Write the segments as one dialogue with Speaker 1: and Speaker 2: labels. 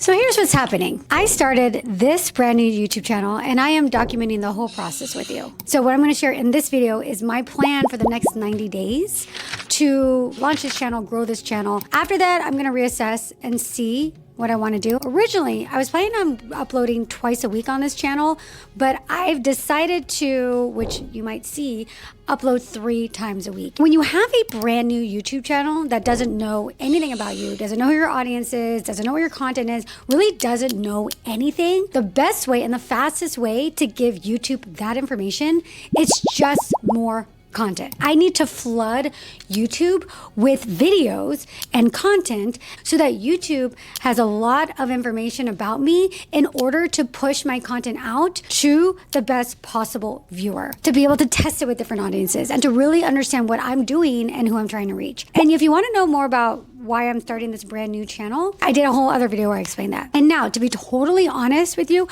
Speaker 1: So here's what's happening. I started this brand new YouTube channel and I am documenting the whole process with you. So what I'm going to share in this video is my plan for the next 90 days to launch this channel, grow this channel. After that, I'm going to reassess and see what I want to do. Originally, I was planning on uploading twice a week on this channel, but I've decided to, which you might see, upload 3 times a week. When you have a brand new YouTube channel that doesn't know anything about you, doesn't know who your audience is, doesn't know what your content is, really doesn't know anything, the best way and the fastest way to give YouTube that information is just more content. I need to flood YouTube with videos and content so that YouTube has a lot of information about me in order to push my content out to the best possible viewer, to be able to test it with different audiences and to really understand what I'm doing and who I'm trying to reach. And if you want to know more about why I'm starting this brand new channel, I did a whole other video where I explained that. And now, to be totally honest with you,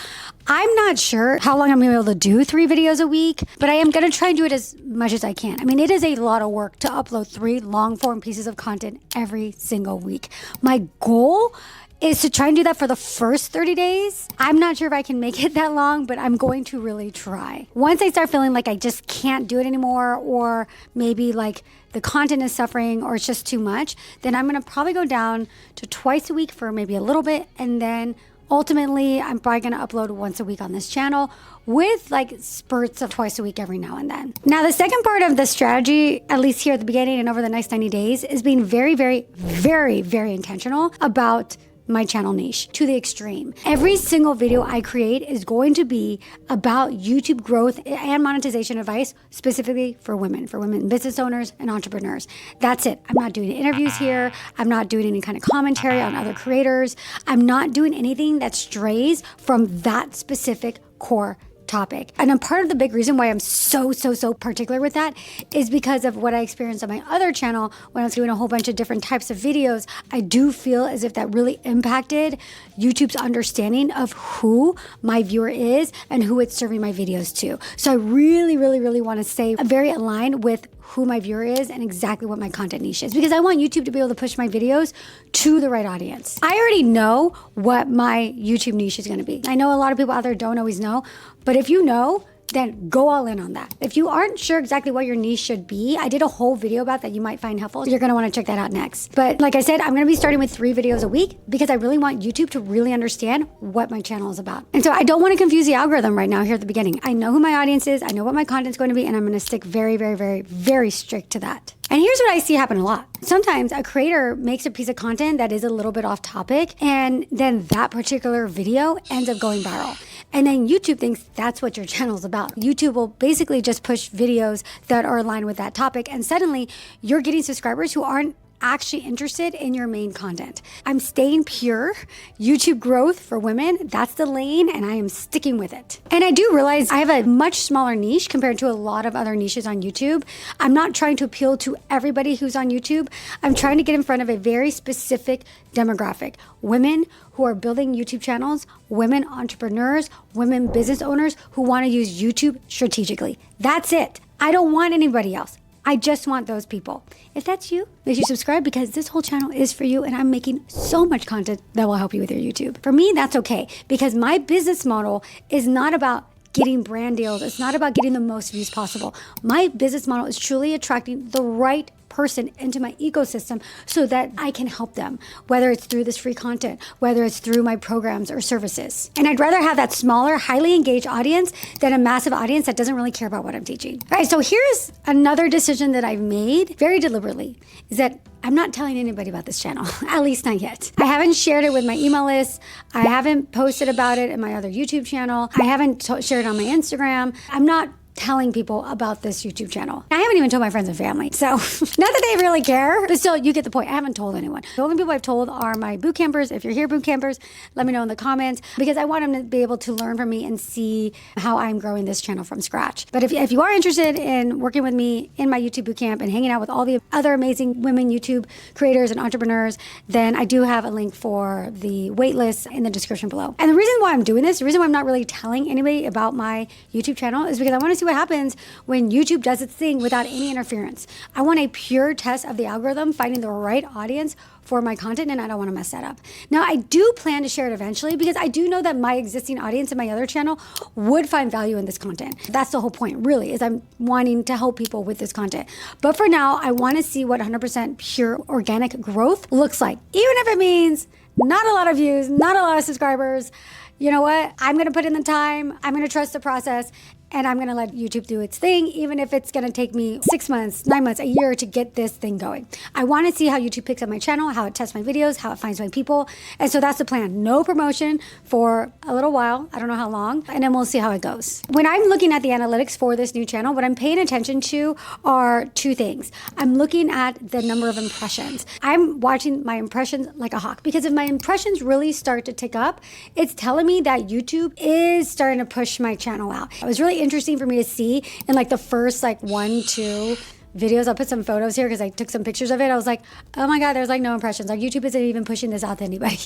Speaker 1: I'm not sure how long I'm gonna be able to do 3 videos a week, but I am gonna try and do it as much as I can. I mean, it is a lot of work to upload 3 long form pieces of content every single week. My goal is to try and do that for the first 30 days. I'm not sure if I can make it that long, but I'm going to really try. Once I start feeling like I just can't do it anymore, or maybe like the content is suffering or it's just too much, then I'm gonna probably go down to twice a week for maybe a little bit, and then ultimately I'm probably gonna upload once a week on this channel with like spurts of twice a week every now and then. Now, the second part of the strategy, at least here at the beginning and over the next 90 days, is being very, very, very, very intentional about my channel niche to the extreme. Every single video I create is going to be about YouTube growth and monetization advice, specifically for women business owners and entrepreneurs. That's it. I'm not doing interviews here. I'm not doing any kind of commentary on other creators. I'm not doing anything that strays from that specific core topic. And a part of the big reason why I'm so particular with that is because of what I experienced on my other channel when I was doing a whole bunch of different types of videos. I do feel as if that really impacted YouTube's understanding of who my viewer is and who it's serving my videos to. So I really want to stay very aligned with who my viewer is and exactly what my content niche is, because I want YouTube to be able to push my videos to the right audience. I already know what my YouTube niche is going to be. I know a lot of people out there don't always know, but if you know, then go all in on that. If you aren't sure exactly what your niche should be, I did a whole video about that you might find helpful. You're gonna wanna check that out next. But like I said, I'm gonna be starting with 3 videos a week because I really want YouTube to really understand what my channel is about. And so I don't wanna confuse the algorithm right now here at the beginning. I know who my audience is, I know what my content's going to be, and I'm gonna stick very strict to that. And here's what I see happen a lot. Sometimes a creator makes a piece of content that is a little bit off topic, and then that particular video ends up going viral. And then YouTube thinks that's what your channel's about. YouTube will basically just push videos that are aligned with that topic, and suddenly you're getting subscribers who aren't actually interested in your main content. I'm staying pure. YouTube growth for women, that's the lane, and I am sticking with it. And I do realize I have a much smaller niche compared to a lot of other niches on YouTube. I'm not trying to appeal to everybody who's on YouTube. I'm trying to get in front of a very specific demographic. Women who are building YouTube channels, women entrepreneurs, women business owners who want to use YouTube strategically. That's it. I don't want anybody else. I just want those people. If that's you, make sure you subscribe, because this whole channel is for you and I'm making so much content that will help you with your YouTube. For me, that's okay, because my business model is not about getting brand deals. It's not about getting the most views possible. My business model is truly attracting the right person into my ecosystem so that I can help them, whether it's through this free content, whether it's through my programs or services. And I'd rather have that smaller, highly engaged audience than a massive audience that doesn't really care about what I'm teaching. All right, so here's another decision that I've made very deliberately, is that I'm not telling anybody about this channel, at least not yet. I haven't shared it with my email list. I haven't posted about it in my other YouTube channel. I haven't shared it on my Instagram. I'm not telling people about this YouTube channel. I haven't even told my friends and family. So not that they really care, but still, you get the point. I haven't told anyone. The only people I've told are my boot campers. If you're here, boot campers, let me know in the comments, because I want them to be able to learn from me and see how I'm growing this channel from scratch. But if you are interested in working with me in my YouTube bootcamp and hanging out with all the other amazing women YouTube creators and entrepreneurs, then I do have a link for the waitlist in the description below. And the reason why I'm doing this, the reason why I'm not really telling anybody about my YouTube channel, is because I want to see what happens when YouTube does its thing without any interference. I want a pure test of the algorithm, finding the right audience for my content, and I don't want to mess that up. Now, I do plan to share it eventually because I do know that my existing audience in my other channel would find value in this content. That's the whole point, really, is I'm wanting to help people with this content. But for now, I want to see what 100% pure organic growth looks like, even if it means not a lot of views, not a lot of subscribers. You know what? I'm going to put in the time. I'm going to trust the process. And I'm going to let YouTube do its thing, even if it's going to take me 6 months, 9 months, a year to get this thing going. I want to see how YouTube picks up my channel, how it tests my videos, how it finds my people. And so that's the plan. No promotion for a little while. I don't know how long. And then we'll see how it goes. When I'm looking at the analytics for this new channel, what I'm paying attention to are two things. I'm looking at the number of impressions. I'm watching my impressions like a hawk, because if my impressions really start to tick up, it's telling me that YouTube is starting to push my channel out. It was really interesting for me to see in like the first like 1-2 videos. I'll put some photos here because I took some pictures of it. I was like, oh my God, there's like no impressions. Like YouTube isn't even pushing this out to anybody.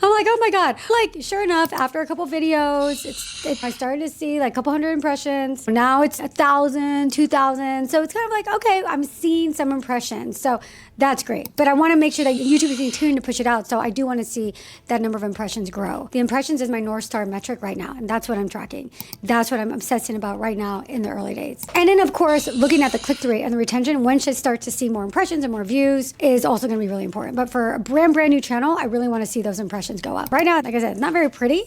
Speaker 1: I'm like, oh my God. Like sure enough, after a couple videos, I started to see like a couple hundred impressions. Now it's 1,000, 2,000. So it's kind of like, okay, I'm seeing some impressions. So that's great. But I want to make sure that YouTube is continuing to push it out. So I do want to see that number of impressions grow. The impressions is my North Star metric right now. And that's what I'm tracking. That's what I'm obsessing about right now in the early days. And then of course, looking at the click-through rate and the retention, once I start to see more impressions and more views, is also going to be really important. But for a brand new channel, I really want to see those impressions go up. Right now, like I said, it's not very pretty.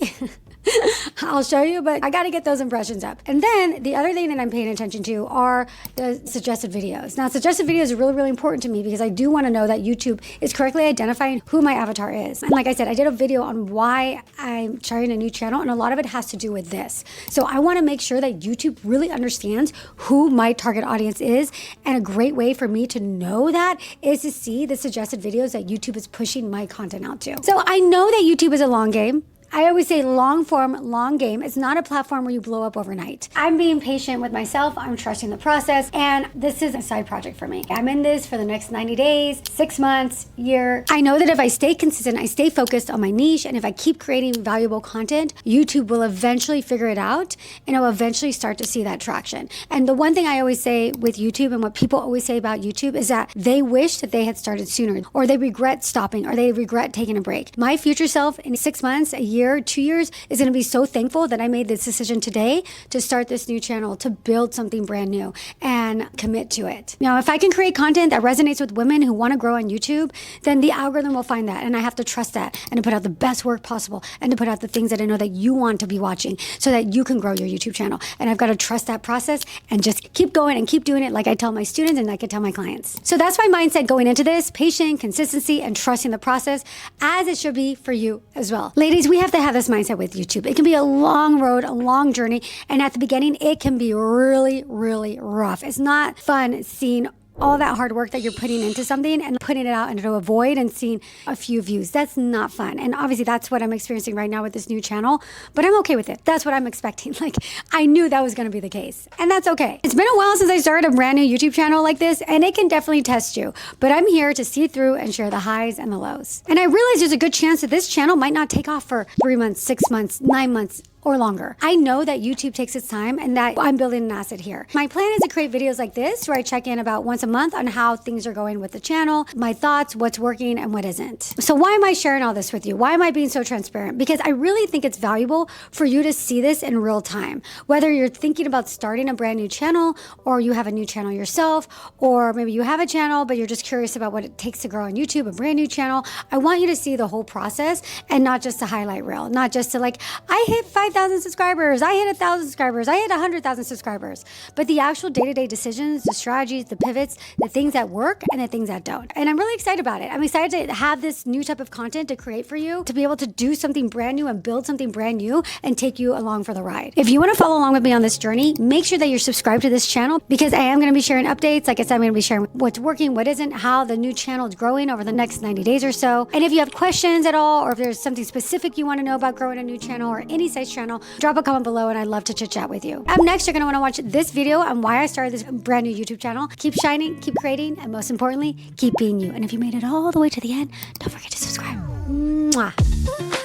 Speaker 1: I'll show you, but I got to get those impressions up. And then the other thing that I'm paying attention to are the suggested videos. Now, suggested videos are really, really important to me because I do want to know that YouTube is correctly identifying who my avatar is. And like I said, I did a video on why I'm starting a new channel, and a lot of it has to do with this. So I want to make sure that YouTube really understands who my target audience is. And a great way for me to know that is to see the suggested videos that YouTube is pushing my content out to. So I know that YouTube is a long game. I always say long form, long game. It's not a platform where you blow up overnight. I'm being patient with myself. I'm trusting the process. And this is a side project for me. I'm in this for the next 90 days, 6 months, year. I know that if I stay consistent, I stay focused on my niche, and if I keep creating valuable content, YouTube will eventually figure it out, and I'll eventually start to see that traction. And the one thing I always say with YouTube, and what people always say about YouTube, is that they wish that they had started sooner, or they regret stopping, or they regret taking a break. My future self in 6 months, a year, 2 years is going to be so thankful that I made this decision today to start this new channel, to build something brand new and commit to it. Now, if I can create content that resonates with women who want to grow on YouTube, then the algorithm will find that, and I have to trust that, and to put out the best work possible, and to put out the things that I know that you want to be watching so that you can grow your YouTube channel. And I've got to trust that process and just keep going and keep doing it like I tell my students and like I tell my clients. So that's my mindset going into this: patient, consistency, and trusting the process, as it should be for you as well. Ladies, we have to have this mindset with YouTube. It can be a long road, a long journey, and at the beginning, it can be really, really rough. It's not fun seeing all that hard work that you're putting into something and putting it out into a void and seeing a few views. That's not fun. And obviously that's what I'm experiencing right now with this new channel, but I'm okay with it. That's what I'm expecting. Like, I knew that was going to be the case, and that's okay. It's been a while since I started a brand new YouTube channel like this, and it can definitely test you, but I'm here to see through and share the highs and the lows. And I realize there's a good chance that this channel might not take off for 3 months, 6 months, 9 months, or longer. I know that YouTube takes its time and that I'm building an asset here. My plan is to create videos like this where I check in about once a month on how things are going with the channel, my thoughts, what's working and what isn't. So why am I sharing all this with you? Why am I being so transparent? Because I really think it's valuable for you to see this in real time. Whether you're thinking about starting a brand new channel, or you have a new channel yourself, or maybe you have a channel but you're just curious about what it takes to grow on YouTube, a brand new channel. I want you to see the whole process and not just the highlight reel, not just to like, I hit 5,000 subscribers, I hit 1,000 subscribers, I hit 100,000 subscribers, but the actual day-to-day decisions, the strategies, the pivots, the things that work and the things that don't. And I'm really excited about it. I'm excited to have this new type of content to create for you, to be able to do something brand new and build something brand new and take you along for the ride. If you want to follow along with me on this journey, make sure that you're subscribed to this channel, because I am going to be sharing updates. Like I said, I'm going to be sharing what's working, what isn't, how the new channel is growing over the next 90 days or so. And if you have questions at all, or if there's something specific you want to know about growing a new channel or any size channel, drop a comment below and I'd love to chit chat with you. Up next, you're going to want to watch this video on why I started this brand new YouTube channel. Keep shining, keep creating, and most importantly, keep being you. And if you made it all the way to the end, don't forget to subscribe. Mwah.